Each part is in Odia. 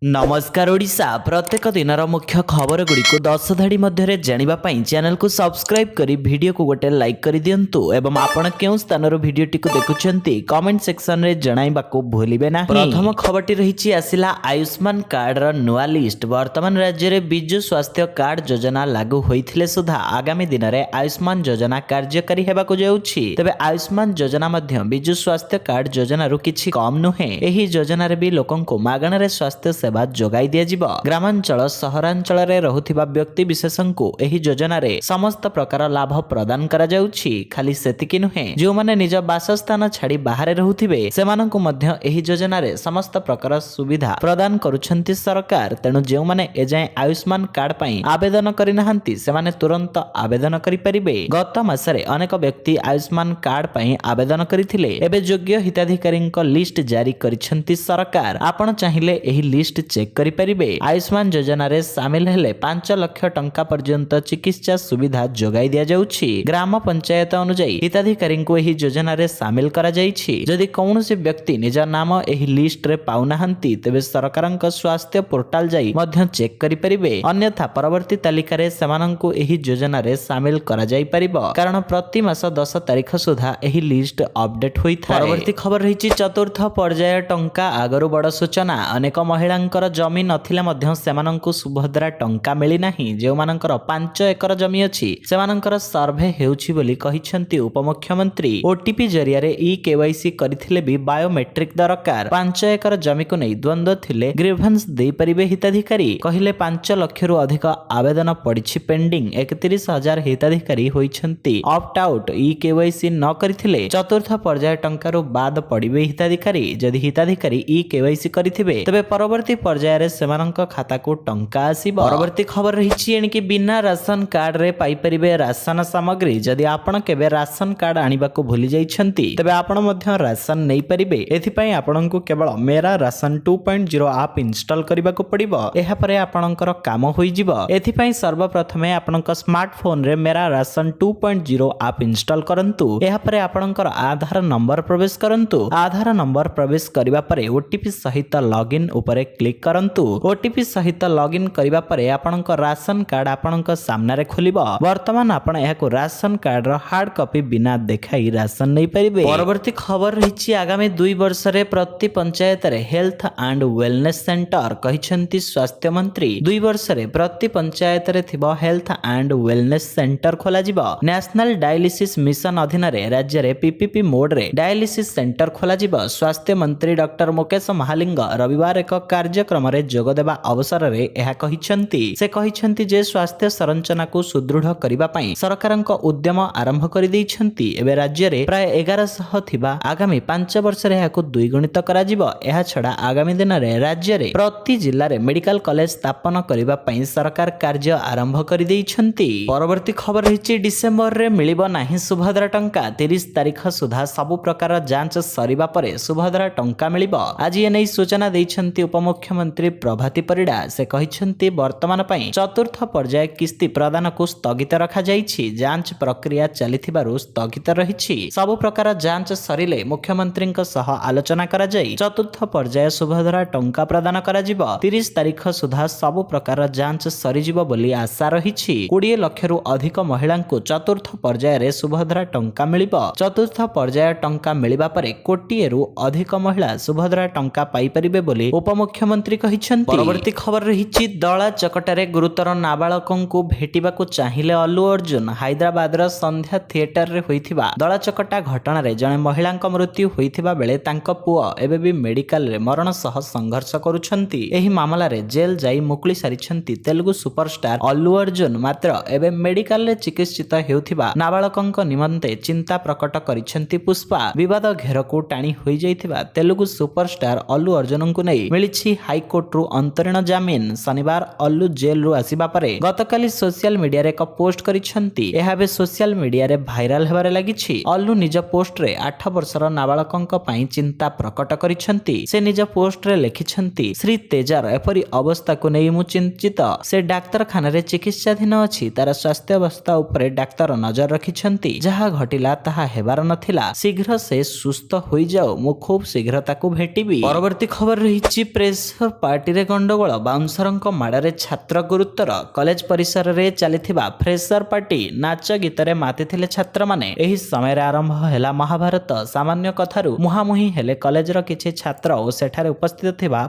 नमस्कार ओडिशा प्रत्येक दिनर मुख्य खबर गुड़ी को 10 धाड़ी मध्य जानिबा पई चैनल को सब्सक्राइब करी वीडियो को गोटे लाइक कर दियंतु एवं आपण केउ स्थानर वीडियो टी को देखुचंती कमेंट सेक्शन रे जणाइबा को भूलिबे ना। प्रथम खबरटी रहिछि आसिला आयुष्मान कार्ड र नुआ लिस्ट। वर्तमान राज्य रे बिजु स्वास्थ्य कार्ड योजना लागू होइथिले सुधा आगामी दिन रे आयुष्मान योजना कार्यकारी हेबा को जाउछि। तबे आयुष्मान योजना मध्य बिजु स्वास्थ्य कार्ड योजना रु किछि कम नुहे। एही योजना रे भी लोकन को मागणा रे स्वास्थ्य सेवा जोगाई दिया जिवो। ग्रामांचल सहरांचल रे रहुथिबा व्यक्ति विशेषंकु एही योजना रे समस्त प्रकार लाभ प्रदान करा जाउछि। खाली सेतिकी नुहे, जो माने निज बासस्थान छाड़ी बाहर रहुथिबे सेमानंकु मध्य एही योजना रे समस्त प्रकार सुविधा प्रदान करूछंती सरकार। तेनु जे माने एजाय आयुष्मान कार्ड पई आवेदन करि नाहंती सेमाने तुरंत आवेदन करि परिबे। गत मासरे अनेक व्यक्ति आयुष्मान कार्ड पई आवेदन करिथिले। एबे योग्य हिताधिकारींक लिस्ट जारी करिछंती सरकार। आपण चाहिले एही लिस्ट चेक करि परिबे। आयुष्मान योजना रे शामिल हेले 5 लाख टंका पर्यंत चिकित्सा सुविधा जोगाई दिया जाउछि। ग्राम पंचायत अनुसार हिताधिकारी को एही योजना रे शामिल करा जाइछि। जदि कौनसी व्यक्ति निज नाम एही लिस्ट रे पाउनाहंती तेबे सरकारक स्वास्थ्य पोर्टल जाई मध्य चेक करि परिबे। अन्यथा परवर्ती तालिका रे सेमानंकु एही योजना रे शामिल करा जाई परिबो, कारण प्रति मास 10 तारिख सुधा एही लिस्ट अपडेट होइथाय। परवर्ती खबर रहिछि चतुर्थ पर्याय टंका आगरु बड़ सूचना। अनेक महिलांकर जमी नथिले मध्य सेमानंकु सुभद्रा टंका मिली नाही। जे मानंकर 5 एकर जमी अछि सेमानंकर सर्वे हेउछि बोली कहिसंती उपमुख्यमंत्री। ओटीपी जरिया रे ई केवाईसी करिथिले भी बायोमेट्रिक दरकार। 5 एकर जमी को नै द्वंद्व थिले ग्रीवेंस देई परिबे हिताधिकारी। कहिले 5 लाख रु अधिक आवेदन पड़िछि पेंडिंग। 31,000 हिताधिकारी होइछंती ऑप्ट आउट। ई केवाईसी न करिथिले चतुर्थ पर्याय टंका रु बाद पड़िबे हिताधिकारी। जदि हिताधिकारी ई केवाईसी करिथिबे तबे परवर्ती पर्याय रे सेमानंक खाता को टंका आसीबो। परवर्ती खबर रहिछि एणिकि बिना राशन कार्ड रे पाई परिबे राशन सामग्री। जदि आपण केबे राशन कार्ड आनिबा को भूली जाइछंती तबे आपण मध्य राशन नै परिबे। एथि पई आपणंकु केवल मेरा राशन 2.0 ऐप इंस्टॉल करिबा को पड़िबो। एहा परे आपणंकर काम होई जिवो। एथि पई सर्वप्रथमे आपणंक स्मार्टफोन रे मेरा राशन 2.0 ऐप इंस्टॉल करंतु। एहा परे आपणंकर आधार नंबर प्रवेश करंतु। आधार नंबर प्रवेश करिबा परे ओटीपी सहित लॉगिन उपरे क्लिक करंतु। ओटीपी सहित लॉगिन करिबा परे आपणक राशन कार्ड आपणक सामने रे खोलिबो। वर्तमान आपण एहाको राशन कार्ड रो हार्ड कॉपी बिना देखाई राशन नै परिबे। परवर्ती खबर रहिछि आगामी 2 वर्ष रे प्रति पंचायत रे हेल्थ एंड वेलनेस सेंटर कहिसंती स्वास्थ्य मंत्री। 2 वर्ष रे प्रति पंचायत रे थिबो हेल्थ एंड वेलनेस सेंटर खोला जिवो। नेशनल डायलिसिस मिशन अधीन रे राज्य रे पीपीपी मोड रे डायलिसिस सेंटर खोला जिवो। स्वास्थ्य मंत्री डॉक्टर मुकेश महालिंग रविवार एक कार्यक्रम रे जोग देबा अवसर रे एहा कहिसंती। से कहिसंती जे स्वास्थ्य संरचना को सुदृढ़ करिबा पई सरकारक उद्यम आरंभ करि दैछंती। एबे राज्य रे प्राय 1100 थिबा आगामी 5 वर्ष रे एहाको द्विगुणित करा जिवो। एहा छडा आगामी दिन रे राज्य रे प्रति जिल्ला रे मेडिकल कॉलेज स्थापन करिबा पई सरकार कार्य आरंभ करि दैछंती। परवर्ती खबर रहिछि डिसेंबर रे मिलिबो नाही सुभद्रा टंका। 30 तारिख सुधा सब प्रकार जांच सरिबा परे सुभद्रा टंका मिलिबो। आज ए नै सूचना दैछंती उपमुख्यमंत्री प्रभाती परिडा। से कहिसंती वर्तमान पई चतुर्थ पर्याय किस्ती प्रदान को स्थगित रखा जाइछि। जांच प्रक्रिया चलिथिबारु स्थगित रहिछि। सब प्रकार जांच सरिले मुख्यमंत्रीक सह आलोचना करा जाई चतुर्थ पर्याय सुभद्रा टंका प्रदान करा जिवो। 30 तारिख सुधा सब प्रकार जांच सरि जिवो बोली आशा रहिछि। 20 लाख रु अधिक महिलांकु चतुर्थ पर्याय रे सुभद्रा टंका मिलिबो। चतुर्थ पर्याय टंका मिलिबा परे कोटिए रु अधिक महिला सुभद्रा टंका पाई परिबे बोली उपमुख्यमंत्री कहिसंती। परवर्ती खबर रहिछि दला चकटारे गुरुतर नाबालकंकु भेटिबाकु चाहिले अल्लू अर्जुन। हैदराबाद र संध्या थिएटर रे होइथिबा दला चकटा घटना रे जणे महिलांक मृत्यु होइथिबा बेले तांक पुओ एबे भी मेडिकल रे मरण सह संघर्ष करूछंती। एही मामला रे जेल जाई मुक्ली सारिछंती तेलुगु सुपरस्टार अल्लू अर्जुन। मात्र एबे मेडिकल रे चिकित्सित हेउथिबा नाबालकंक निमंते चिंता प्रकट करिछंती पुष्पा। विवाद घेरकु टाणी होई जाइथिबा तेलुगु सुपरस्टार अल्लू अर्जुनंकु नै मिलिछि हाईकोर्ट रु अंतरीण जामीन। शनिवार अल्लू जेल रु आसीबा परे गतकाली सोशल मीडिया रे एक पोस्ट करिछंती। एहा बे सोशल मीडिया रे भाइराल हेबारे लागिछि। अल्लू निज पोस्ट रे 8 वर्षर नाबालकंक पई चिंता प्रकट करिछंती। से निज पोस्ट रे लिखिछंती श्री तेजार एपरि अवस्था को नै मु चिंतित। से डाक्तरखाना रे चिकित्साधीन अछि। तार स्वास्थ्य अवस्था उपरे डाक्तर नजर रखिछंती। जहा घटिला ताहा हेबार नथिला। शीघ्र से सुस्थ होई जाओ। मु खूब शीघ्र ताकू भेटिबी। परवर्ती खबर रहिछि प्रेस ଫ୍ରେସର ପାର୍ଟିରେ ଗଣ୍ଡଗୋଳ ବାଉନ୍ସରଙ୍କ ମାଡ଼ରେ ଛାତ୍ର ଗୁରୁତର କଲେଜ ପରିସରରେ ଚାଲିଥିବା ଫ୍ରେସର ପାର୍ଟି ନାଚ ଗୀତରେ ମାତିଥିଲେ ଛାତ୍ରମାନେ। ଏହି ସମୟରେ ଆରମ୍ଭ ହେଲା ମହାଭାରତ। ସାମାନ୍ୟ କଥାରୁ ମୁହାଁମୁହିଁ ହେଲେ କଲେଜର କିଛି ଛାତ୍ର ଓ ସେଠାରେ ଉପସ୍ଥିତ ଥିବା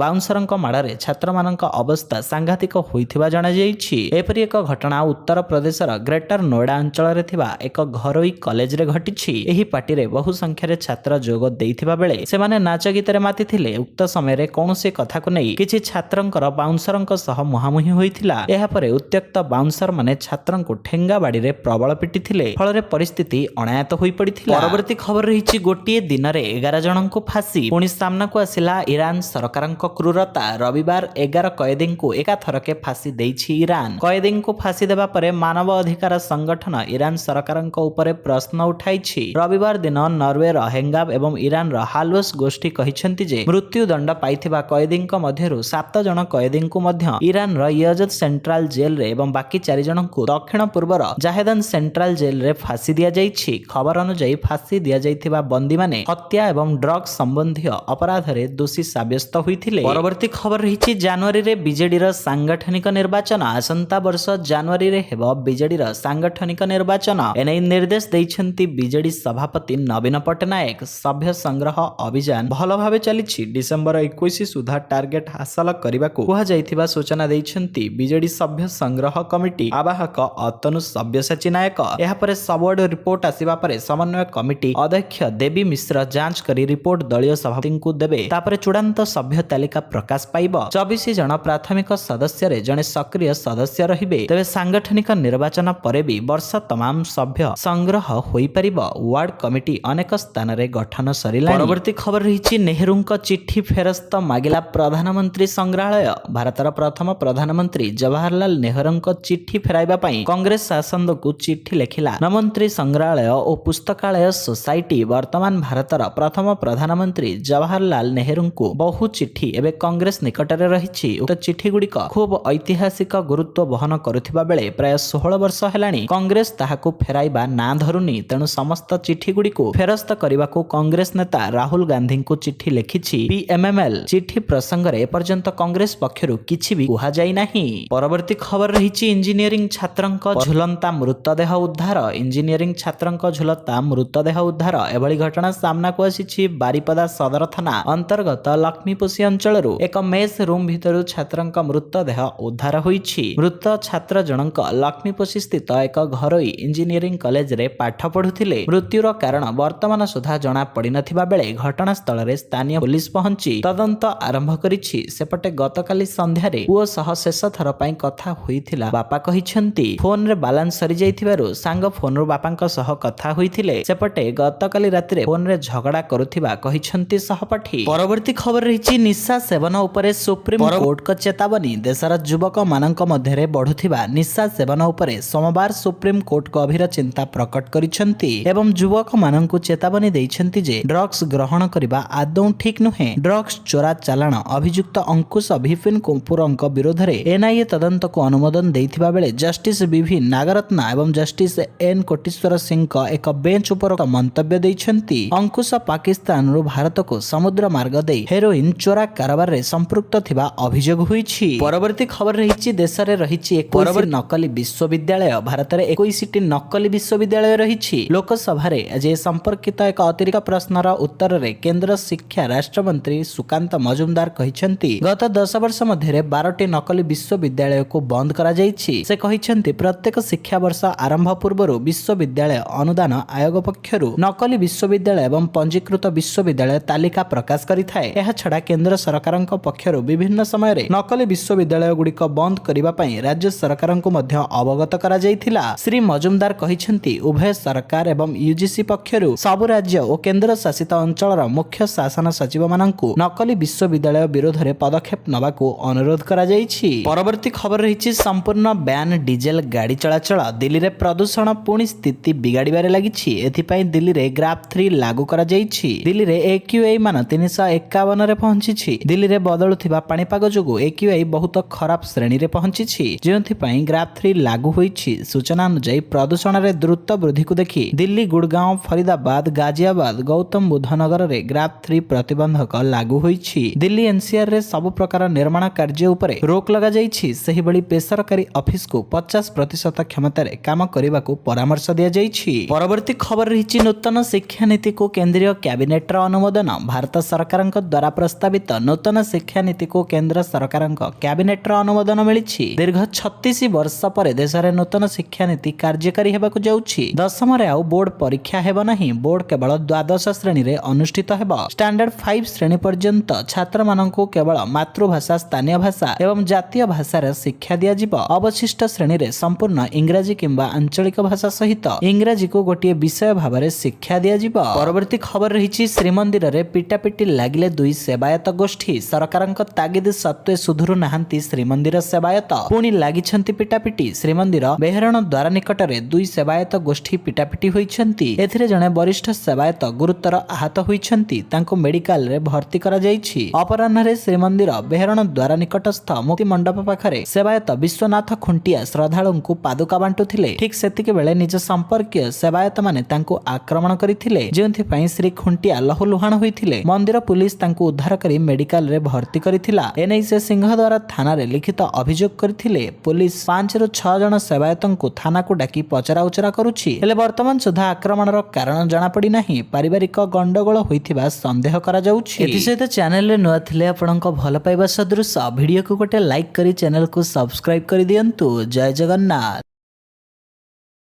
ବାଉନ୍ସରଙ୍କ ମାଡ଼ରେ ଛାତ୍ରମାନଙ୍କ ଅବସ୍ଥା ସାଂଘାତିକ ହୋଇଥିବା ଜଣାଯାଇଛି। ଏପରି ଏକ ଘଟଣା ଉତ୍ତର ପ୍ରଦେଶର ଗ୍ରେଟର ନୋଏଡା ଅଞ୍ଚଳରେ ଥିବା ଏକ ଘରୋଇ କଲେଜରେ ଘଟିଛି। ଏହି ପାର୍ଟିରେ ବହୁ ସଂଖ୍ୟାରେ ଛାତ୍ର ଯୋଗ ଦେଇଥିବା ବେଳେ ସେମାନେ ନାଚ ଗୀତରେ ମାତିଥିଲେ। ଉକ୍ତ ସମୟରେ କୌଣସି କଥାକୁ ନେଇ କିଛି ଛାତ୍ରଙ୍କର ବାଉନ୍ସରଙ୍କ ସହ ମୁହାଁମୁହିଁ ହୋଇଥିଲା। ଏହାପରେ ଉତ୍ତ୍ୟକ୍ତ ବାଉନ୍ସର ମାନେ ଛାତ୍ରଙ୍କୁ ଠେଙ୍ଗା ବାଡ଼ିରେ ପ୍ରବଳ ପିଟିଥିଲେ, ଫଳରେ ପରିସ୍ଥିତି ଅଣାୟତ୍ତ ହୋଇପଡ଼ିଥିଲା। ପରବର୍ତ୍ତୀ ଖବର ରହିଛି ଗୋଟିଏ ଦିନରେ 11 ଜଣଙ୍କୁ ଫାଶୀ। ପୁଣି ସାମ୍ନାକୁ ଆସିଲା ଇରାନ ସରକାରଙ୍କ କ୍ରୁରତା। ରବିବାର 11 କଏଦୀଙ୍କୁ ଏକାଥରକେ ଫାଶୀ ଦେଇଛି ଇରାନ। କଏଦୀଙ୍କୁ ଫାଶୀ ଦେବା ପରେ ମାନବ ଅଧିକାର ସଂଗଠନ ଇରାନ ସରକାରଙ୍କ ଉପରେ ପ୍ରଶ୍ନ ଉଠାଇଛି। ରବିବାର ଦିନ ନରୱେର ହେଙ୍ଗାବ ଏବଂ ଇରାନର ହାଲୱସ୍ ଗୋଷ୍ଠୀ କହିଛନ୍ତି ଯେ ମୃତ୍ୟୁଦଣ୍ଡ ପାଇଥିବା କଏଦୀଙ୍କ ମଧ୍ୟରୁ 7 ଜଣ କଏଦୀଙ୍କୁ ମଧ୍ୟ ଇରାନର ୟଜଦ୍ ସେଣ୍ଟ୍ରାଲ ଜେଲରେ ଏବଂ ବାକି 4 ଜଣଙ୍କୁ ଦକ୍ଷିଣ ପୂର୍ବର ଜାହେଦାନ ସେଣ୍ଟ୍ରାଲ ଜେଲରେ ଫାଶୀ ଦିଆଯାଇଛି। ଖବର ଅନୁଯାୟୀ ଫାଶୀ ଦିଆଯାଇଥିବା ବନ୍ଦୀମାନେ ହତ୍ୟା ଏବଂ ଡ୍ରଗ୍ସ ସମ୍ବନ୍ଧୀୟ ଅପରାଧରେ ଦୋଷୀ ସାବ୍ୟସ୍ତ ହୋଇଥିଲେ। ପରବର୍ତ୍ତୀ ଖବର ରହିଛି ଜାନୁଆରୀରେ ବିଜେଡିର ସାଂଗଠନିକ ନିର୍ବାଚନ। ଆସନ୍ତା ବର୍ଷ ଜାନୁଆରୀରେ ହେବ ବିଜେଡିର ସାଂଗଠନିକ ନିର୍ବାଚନ। ଏନେଇ ନିର୍ଦ୍ଦେଶ ଦେଇଛନ୍ତି ବିଜେଡି ସଭାପତି ନବୀନ ପଟ୍ଟନାୟକ। ସଭ୍ୟ ସଂଗ୍ରହ ଅଭିଯାନ ଭଲ ଭାବେ ଚାଲିଛି। ଡିସେମ୍ବର 21 ସୁଦ୍ଧା ଟାର୍ଗେଟ ହାସଲ କରିବାକୁ କୁହାଯାଇଥିବା ସୂଚନା ଦେଇଛନ୍ତି ବିଜେଡି ସଭ୍ୟ ସଂଗ୍ରହ କମିଟି ଆବାହକ ଅତନୁ ସବ୍ୟସାଚୀ ନାୟକ। ଏହାପରେ ସବୁଆଡୁ ରିପୋର୍ଟ ଆସିବା ପରେ ସମନ୍ୱୟ କମିଟି ଅଧ୍ୟକ୍ଷ ଦେବୀ ମିଶ୍ର ଯାଞ୍ଚ କରି ରିପୋର୍ଟ ଦଳୀୟ ସଭାପତିଙ୍କୁ ଦେବେ। ତାପରେ ଚୂଡାନ୍ତ ସଭ୍ୟ ତାଲିକା ପ୍ରକାଶ ପାଇବ। 24 ଜଣ ପ୍ରାଥମିକ ସଦସ୍ୟରେ ଜଣେ ସକ୍ରିୟ ସଦସ୍ୟ ରହିବେ। ତେବେ ସାଂଗଠନିକ ନିର୍ବାଚନ ପରେ ବି ବର୍ଷ ତମାମ ସଭ୍ୟ ସଂଗ୍ରହ ହୋଇପାରିବ। ୱାର୍ଡ କମିଟି ଅନେକ ସ୍ଥାନରେ ଗଠନ ସରିଲାଣି। ପରବର୍ତ୍ତୀ ଖବର ରହିଛି ନେହେରୁଙ୍କ ଚିଠି ଫେରସ୍ତ ମାଗିଲା ପ୍ରଧାନମନ୍ତ୍ରୀ ସଂଗ୍ରହାଳୟ। ଭାରତର ପ୍ରଥମ ପ୍ରଧାନମନ୍ତ୍ରୀ ଜବାହରଲାଲ ନେହେରୁଙ୍କ ଚିଠି ଫେରାଇବା ପାଇଁ କଂଗ୍ରେସ ଶାସନକୁ ଚିଠି ଲେଖିଲା ମନ୍ତ୍ରୀ ସଂଗ୍ରହାଳୟ ଓ ପୁସ୍ତକାଳୟ ସୋସାଇଟି। ବର୍ତ୍ତମାନ ଭାରତର ପ୍ରଥମ ପ୍ରଧାନମନ୍ତ୍ରୀ ଜବାହରଲାଲ ନେହେରୁଙ୍କୁ ବହୁ ଚିଠି ଏବେ କଂଗ୍ରେସ ନିକଟରେ ରହିଛି। ଉକ୍ତ ଚିଠି ଗୁଡିକ ଖୁବ୍ ଐତିହାସିକ ଗୁରୁତ୍ୱ ବହନ କରୁଥିବା ବେଳେ ପ୍ରାୟ 16 ବର୍ଷ ହେଲାଣି କଂଗ୍ରେସ ତାହାକୁ ଫେରାଇବା ନାଁ ଧରୁନି। ତେଣୁ ସମସ୍ତ ଚିଠି ଗୁଡିକୁ ଫେରସ୍ତ କରିବାକୁ କଂଗ୍ରେସ ନେତା ରାହୁଲ ଗାନ୍ଧୀଙ୍କୁ ଚିଠି ଲେଖିଛି ପିଏମଏଲ। ଚିଠି ପ୍ରସଙ୍ଗରେ ଏପର୍ଯ୍ୟନ୍ତ କଂଗ୍ରେସ ପକ୍ଷରୁ କିଛି ବି କୁହାଯାଇ ନାହିଁ। ପରବର୍ତ୍ତୀ ଖବର ରହିଛି ଇଞ୍ଜିନିୟରିଂ ଛାତ୍ରଙ୍କ ଝୁଲନ୍ତା ମୃତଦେହ ଉଦ୍ଧାର। ଇଞ୍ଜିନିୟରିଂ ଛାତ୍ରଙ୍କ ଝୁଲନ୍ତା ମୃତଦେହ ଉଦ୍ଧାର। ଏଭଳି ଘଟଣା ସାମ୍ନାକୁ ଆସିଛି ବାରିପଦା ସଦର ଥାନା ଅନ୍ତର୍ଗତ ଲକ୍ଷ୍ମୀପୋଷି ଅଞ୍ଚଳରୁ। ଏକ ମେସ୍ ରୁମ୍ ଭିତରୁ ଛାତ୍ରଙ୍କ ମୃତଦେହ ଉଦ୍ଧାର ହୋଇଛି। ମୃତ ଛାତ୍ର ଜଣଙ୍କ ଲକ୍ଷ୍ମୀପୋଷି ସ୍ଥିତ ଏକ ଘରୋଇ ଇଞ୍ଜିନିୟରିଂ କଲେଜରେ ପାଠ ପଢୁଥିଲେ। ମୃତ୍ୟୁର କାରଣ ବର୍ତ୍ତମାନ ସୁଦ୍ଧା ଜଣା ପଡିନଥିବା ବେଳେ ଘଟଣାସ୍ଥଳରେ ସ୍ଥାନୀୟ ପୋଲିସ ପହଞ୍ଚି ତଦନ୍ତ ଆରମ୍ଭ କରିଛି। ସେପଟେ ଗତକାଲି ସନ୍ଧ୍ୟାରେ ପୁଅ ସହ ଶେଷ ଥର ପାଇଁ କଥା ହୋଇଥିଲା ବାପା କହିଛନ୍ତି। ଫୋନରେ ବାଲାନ୍ସ ସରିଯାଇଥିବାରୁ ସାଙ୍ଗ ଫୋନରୁ ବାପାଙ୍କ ସହ କଥା ହୋଇଥିଲେ। ସେପଟେ ଗତକାଲି ରାତିରେ ଫୋନରେ ଝଗଡା କରୁଥିବା କହିଛନ୍ତି ସହପାଠୀ। ପରବର୍ତ୍ତୀ ଖବର ରହିଛି ନିଶା ସେବନ ଉପରେ ସୁପ୍ରିମ କୋର୍ଟଙ୍କ ଚେତାବନୀ। ଦେଶର ଯୁବକ ମାନଙ୍କ ମଧ୍ୟରେ ବଢୁଥିବା ନିଶା ସେବନ ଉପରେ ସୋମବାର ସୁପ୍ରିମ କୋର୍ଟ ଗଭୀର ଚିନ୍ତା ପ୍ରକଟ କରିଛନ୍ତି ଏବଂ ଯୁବକ ମାନଙ୍କୁ ଚେତାବନୀ ଦେଇଛନ୍ତି ଯେ ଡ୍ରଗ୍ସ ଗ୍ରହଣ କରିବା ଆଦୌ ଠିକ ନୁହେଁ। ଡ୍ରଗ୍ସ ଚୋରା ଚାଲାଣ ଅଭିଯୁକ୍ତ ଅଙ୍କୁଶ ଭିପିନ କପୁରଙ୍କ ବିରୋଧରେ ଏନଆଇଏ ତଦନ୍ତକୁ ଅନୁମୋଦନ ଦେଇଥିବା ବେଳେ ଜଷ୍ଟିସ ବିଭି ନାଗରତ୍ନା ଏବଂ ଜଷ୍ଟିସ ଏନ୍ କୋଟେଶ୍ୱର ସିଂଙ୍କ ଏକ ବେଞ୍ଚ ଉପରୋକ୍ତ ମନ୍ତବ୍ୟ ଦେଇଛନ୍ତି। ଅଙ୍କୁଶ ପାକିସ୍ତାନରୁ ଭାରତକୁ ସମୁଦ୍ର ମାର୍ଗ ଦେଇ ହେରୋଇନ ଚୋରା କାରବାରରେ ସମ୍ପୃକ୍ତ ଥିବା ଅଭିଯୋଗ ହୋଇଛି। ପରବର୍ତ୍ତୀ ଖବର ରହିଛି ଦେଶରେ ରହିଛି 21 ନକଲି ବିଶ୍ୱବିଦ୍ୟାଳୟ। ଭାରତରେ 21ଟି ନକଲି ବିଶ୍ୱବିଦ୍ୟାଳୟ ରହିଛି। ଲୋକସଭାରେ ଆଜି ଏ ସମ୍ପର୍କିତ ଏକ ଅତିରିକ୍ତ ପ୍ରଶ୍ନର ଉତ୍ତରରେ କେନ୍ଦ୍ର ଶିକ୍ଷା ରାଷ୍ଟ୍ରମନ୍ତ୍ରୀ ସୁକାନ୍ତ ମଜୁମଦାର କହିଛନ୍ତି ଗତ 10 ବର୍ଷ ମଧ୍ୟରେ 12ଟି ନକଲି ବିଶ୍ୱବିଦ୍ୟାଳୟକୁ ବନ୍ଦ କରାଯାଇଛି। ସେ କହିଛନ୍ତି ପ୍ରତ୍ୟେକ ଶିକ୍ଷାବର୍ଷ ଆରମ୍ଭ ପୂର୍ବରୁ ବିଶ୍ୱବିଦ୍ୟାଳୟ ଅନୁଦାନ ଆୟୋଗ ପକ୍ଷରୁ ନକଲି ବିଶ୍ୱବିଦ୍ୟାଳୟ ଏବଂ ପଞ୍ଜୀକୃତ ବିଶ୍ୱବିଦ୍ୟାଳୟ ତାଲିକା ପ୍ରକାଶ କରିଥାଏ। ଏହାଛଡା କେନ୍ଦ୍ର ସରକାରଙ୍କ ପକ୍ଷରୁ ବିଭିନ୍ନ ସମୟରେ ନକଲି ବିଶ୍ୱବିଦ୍ୟାଳୟ ଗୁଡିକ ବନ୍ଦ କରିବା ପାଇଁ ରାଜ୍ୟ ସରକାରଙ୍କୁ ମଧ୍ୟ ଅବଗତ କରାଯାଇଥିଲା। ଶ୍ରୀ ମଜୁମଦାର କହିଛନ୍ତି ଉଭୟ ସରକାର ଏବଂ ୟୁଜିସି ପକ୍ଷରୁ ସବୁ ରାଜ୍ୟ ଓ କେନ୍ଦ୍ର ଶାସିତ ଅଞ୍ଚଳର ମୁଖ୍ୟ ଶାସନ ସଚିବମାନଙ୍କୁ ନକଲି ବିଶ୍ୱବିଦ୍ୟାଳୟ ବିରୋଧରେ ପଦକ୍ଷେପ ନେବାକୁ ଅନୁରୋଧ କରାଯାଇଛି। ପରବର୍ତ୍ତୀ ଖବର ରହିଛି ସମ୍ପୂର୍ଣ୍ଣ ବ୍ୟାନ୍ ଡିଜେଲ ଗାଡି ଚଳାଚଳ। ଦିଲ୍ଲୀରେ ପ୍ରଦୂଷଣ ପୁଣି ସ୍ଥିତି ବିଗାଡ଼ିବାରେ ଲାଗିଛି। ଏଥିପାଇଁ ଦିଲ୍ଲୀରେ ଗ୍ରାଫ୍ 3 ଲାଗୁ କରାଯାଇଛି। ଦିଲ୍ଲୀରେ AQI ମାନ 351ରେ ପହଞ୍ଚିଛି। ଦିଲ୍ଲୀରେ ବଦଳୁଥିବା ପାଣିପାଗ ଯୋଗୁଁ AQI ବହୁତ ଖରାପ ଶ୍ରେଣୀରେ ପହଞ୍ଚିଛି, ଯେଉଁଥିପାଇଁ ଗ୍ରାଫ୍ 3 ଲାଗୁ ହୋଇଛି। ସୂଚନା ଅନୁଯାୟୀ ପ୍ରଦୂଷଣରେ ଦ୍ରୁତ ବୃଦ୍ଧିକୁ ଦେଖି ଦିଲ୍ଲୀ, ଗୁଡଗାଁଓ, ଫରିଦାବାଦ, ଗାଜିଆବାଦ, ଗୌତମ ବୁଦ୍ଧ ନଗରରେ ଗ୍ରାଫ୍ 3 ପ୍ରତିବନ୍ଧକ ଲାଗୁ ହୋଇଛି। କରାଯାଇଛି। ଦିଲ୍ଲୀ ଏନସିଆର ରେ ସବୁ ପ୍ରକାର ନିର୍ମାଣ କାର୍ଯ୍ୟ ଉପରେ ରୋକ ଲଗାଯାଇଛି। ସେହିଭଳି ବେସରକାରୀ ଅଫିସକୁ 50% କ୍ଷମତାରେ କାମ କରିବାକୁ ପରାମର୍ଶ ଦିଆଯାଇଛି। ପରବର୍ତ୍ତୀ ଖବର ରହିଛି ନୂତନ ଶିକ୍ଷାନୀତିକୁ କେନ୍ଦ୍ରୀୟ କ୍ୟାବିନେଟର ଅନୁମୋଦନ। ଭାରତ ସରକାରଙ୍କ ଦ୍ୱାରା ପ୍ରସ୍ତାବିତ ନୂତନ ଶିକ୍ଷାନୀତିକୁ କେନ୍ଦ୍ର ସରକାରଙ୍କ କ୍ୟାବିନେଟର ଅନୁମୋଦନ ମିଳିଛି। ଦୀର୍ଘ 36 ବର୍ଷ ପରେ ଦେଶରେ ନୂତନ ଶିକ୍ଷାନୀତି କାର୍ଯ୍ୟକାରୀ ହେବାକୁ ଯାଉଛି। ଦଶମରେ ଆଉ ବୋର୍ଡ ପରୀକ୍ଷା ହେବ ନାହିଁ। ବୋର୍ଡ କେବଳ ଦ୍ୱାଦଶ ଶ୍ରେଣୀରେ ଅନୁଷ୍ଠିତ ହେବ। ଷ୍ଟାଣ୍ଡାର୍ଡ 5 ଶ୍ରେଣୀ ପର୍ଯ୍ୟନ୍ତ ଛାତ୍ରମାନଙ୍କୁ କେବଳ ମାତୃଭାଷା, ସ୍ଥାନୀୟ ଭାଷା ଏବଂ ଜାତୀୟ ଭାଷାର ଶିକ୍ଷା ଦିଆଯିବ। ଅବଶିଷ୍ଟ ଶ୍ରେଣୀରେ ସମ୍ପୂର୍ଣ୍ଣ ଇଂରାଜୀ କିମ୍ବା ଆଞ୍ଚଳିକ ଭାଷା ସହିତ ଇଂରାଜୀକୁ ଗୋଟିଏ ବିଷୟ ଭାବରେ ଶିକ୍ଷା ଦିଆଯିବ। ପରବର୍ତ୍ତୀ ଖବର ରହିଛି ଶ୍ରୀମନ୍ଦିରରେ ପିଟାପିଟି ଲାଗିଲେ ଦୁଇ ସେବାୟତ ଗୋଷ୍ଠୀ। ସରକାରଙ୍କ ତାଗିଦ ସତ୍ତ୍ୱେ ସୁଧୁରୁ ନାହାନ୍ତି ଶ୍ରୀମନ୍ଦିର ସେବାୟତ, ପୁଣି ଲାଗିଛନ୍ତି ପିଟାପିଟି। ଶ୍ରୀମନ୍ଦିର ବେହେରଣ ଦ୍ୱାର ନିକଟରେ ଦୁଇ ସେବାୟତ ଗୋଷ୍ଠୀ ପିଟାପିଟି ହୋଇଛନ୍ତି। ଏଥିରେ ଜଣେ ବରିଷ୍ଠ ସେବାୟତ ଗୁରୁତର ଆହତ ହୋଇଛନ୍ତି। ତାଙ୍କୁ ମେଡିକାଲରେ ଭର୍ତ୍ତି କରାଯାଇଛି। ଅପରାହ୍ନରେ ଶ୍ରୀମନ୍ଦିର ବେହେରଣ ଦ୍ୱାର ନିକଟସ୍ଥ ମୁକ୍ତି ମଣ୍ଡପ ପାଖରେ ସେବାୟତ ବିଶ୍ୱନାଥ ଖୁଣ୍ଟିଆ ଶ୍ରଦ୍ଧାଳୁଙ୍କୁ ପାଦୁକା ବାଣ୍ଟୁଥିଲେ। ଠିକ୍ ସେତିକି ବେଳେ ନିଜ ସମ୍ପର୍କୀୟ ସେବାୟତମାନେ ତାଙ୍କୁ ଆକ୍ରମଣ କରିଥିଲେ, ଯେଉଁଥିପାଇଁ ଶ୍ରୀ ଖୁଣ୍ଟିଆ ଲହୁଲୁହାଣ ହୋଇଥିଲେ। ମନ୍ଦିର ପୁଲିସ ତାଙ୍କୁ ଉଦ୍ଧାର କରି ମେଡିକାଲରେ ଭର୍ତ୍ତି କରିଥିଲା। ଏନେଇ ସେ ସିଂହଦ୍ୱାର ଥାନାରେ ଲିଖିତ ଅଭିଯୋଗ କରିଥିଲେ। ପୁଲିସ 5ରୁ 6 ଜଣ ସେବାୟତଙ୍କୁ ଥାନାକୁ ଡାକି ପଚରାଉଚରା କରୁଛି। ହେଲେ ବର୍ତ୍ତମାନ ସୁଦ୍ଧା ଆକ୍ରମଣର କାରଣ ଜଣାପଡ଼ି ନାହିଁ। ପାରିବାରିକ ଗଣ୍ଡଗୋଳ ହୋଇଥିବା ସନ୍ଦେହ କରାଯାଉଛି। ଏଥିସହିତ ଚ୍ୟାନେଲରେ ନୂଆ ଥିଲେ ଆପଣଙ୍କ ଭଲ ପାଇବା ସଦୃଶ ଭିଡିଓକୁ ଗୋଟେ ଲାଇକ୍ କରି ଚ୍ୟାନେଲକୁ ସବସ୍କ୍ରାଇବ କରିଦିଅନ୍ତୁ। ଜୟ ଜଗନ୍ନାଥ।